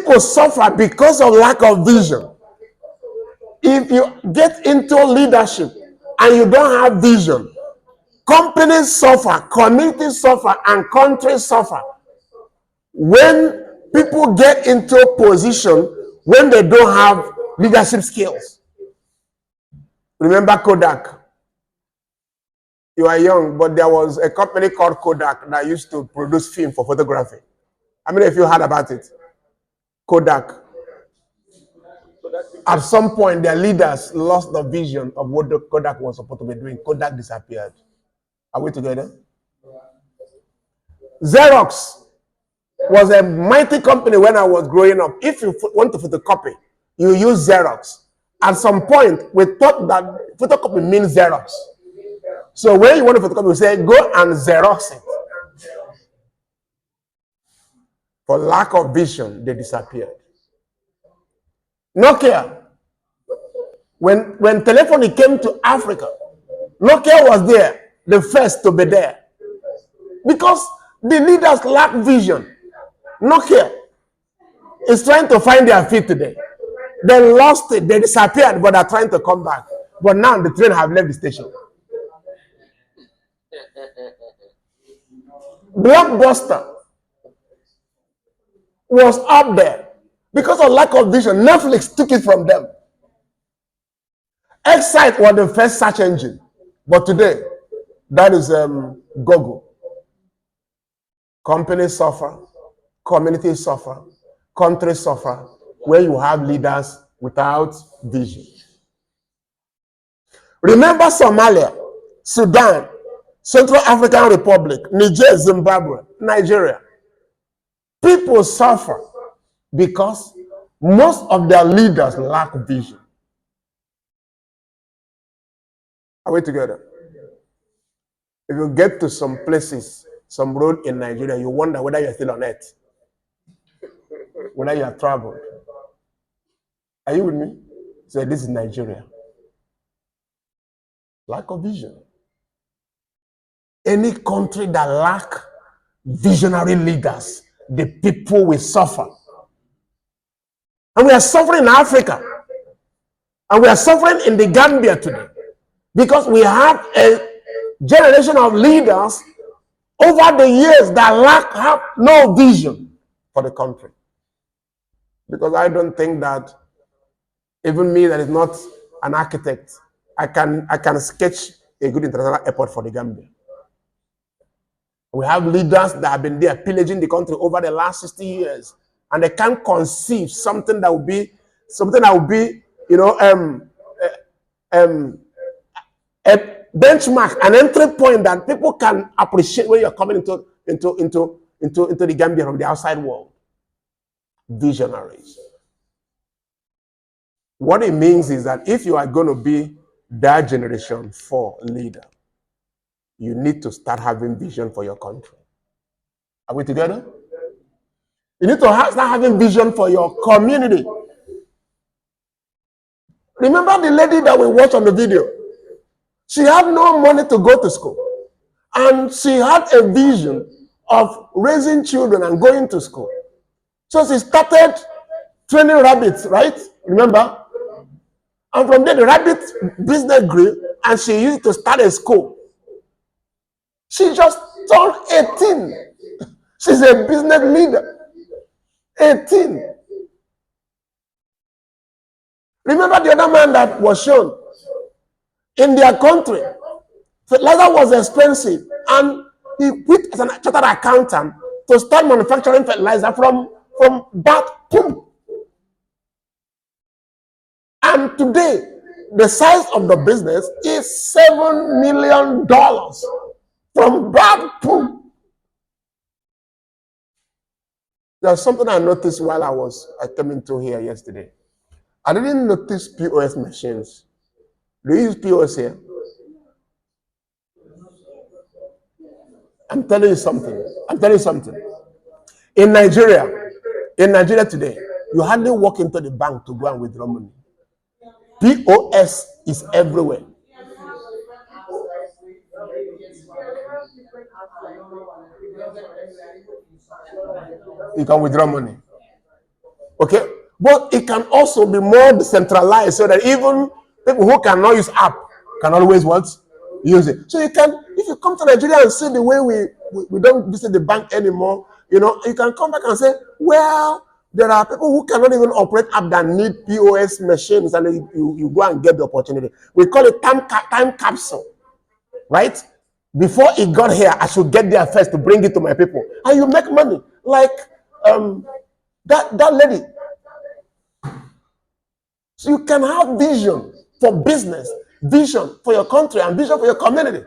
People suffer because of lack of vision. If you get into leadership and you don't have vision, companies suffer, communities suffer, and countries suffer. When people get into a position when they don't have leadership skills. Remember Kodak? You are young, but there was a company called Kodak that used to produce film for photography. How many of you heard about it? Kodak. At some point, their leaders lost the vision of what the Kodak was supposed to be doing. Kodak disappeared. Are we together? Xerox was a mighty company when I was growing up. If you want to photocopy, you use Xerox. At some point, we thought that photocopy means Xerox. So when you want to photocopy, we say, go and Xerox it. For lack of vision, they disappeared. Nokia. When telephony came to Africa, Nokia was there, the first to be there. Because the leaders lack vision. Nokia is trying to find their feet today. They lost it, they disappeared, but are trying to come back. But now the train have left the station. Blockbuster was up there. Because of lack of vision, Netflix took it from them. Excite was the first search engine. But today, that is Google. Companies suffer, communities suffer, countries suffer, where you have leaders without vision. Remember Somalia, Sudan, Central African Republic, Niger, Zimbabwe, Nigeria. People suffer because most of their leaders lack vision. Are we together? If you get to some places, some road in Nigeria, you wonder whether you're still on earth, whether you have traveled. Are you with me? So this is Nigeria. Lack of vision. Any country that lack visionary leaders, the people will suffer. And we are suffering in Africa. And we are suffering in the Gambia today. Because we have a generation of leaders over the years that have no vision for the country. Because I don't think that even me that is not an architect, I can sketch a good international airport for the Gambia. We have leaders that have been there pillaging the country over the last 60 years, and they can't conceive something that would be, you know, a benchmark, an entry point that people can appreciate when you're coming into the Gambia from the outside world. Visionaries. What it means is that if you are going to be that generation 4 leader, you need to start having vision for your country. Are we together? You need to start having vision for your community. Remember the lady that we watched on the video? She had no money to go to school. And she had a vision of raising children and going to school. So she started training rabbits, right? Remember? And from there, the rabbit business grew, and she used to start a school. She just turned 18. She's a business leader. 18. Remember the other man that was shown? In their country, fertilizer was expensive, and he quit as an chartered accountant to start manufacturing fertilizer from bat poop. And today, the size of the business is $7 million from bat poop. There's something I noticed while I came into here yesterday. I didn't notice POS machines. Do you use POS here? I'm telling you something. In Nigeria today, you hardly walk into the bank to go and withdraw money. POS is everywhere. You can withdraw money. Okay, but it can also be more decentralized so that even people who cannot use app can always what use it. So you can, if you come to Nigeria and see the way we don't visit the bank anymore, you know, you can come back and say, well, there are people who cannot even operate app that need POS machines, and you go and get the opportunity. We call it time capsule, right? Before it got here, I should get there first to bring it to my people, and you make money. Like that lady. So you can have vision for business, vision for your country, and vision for your community.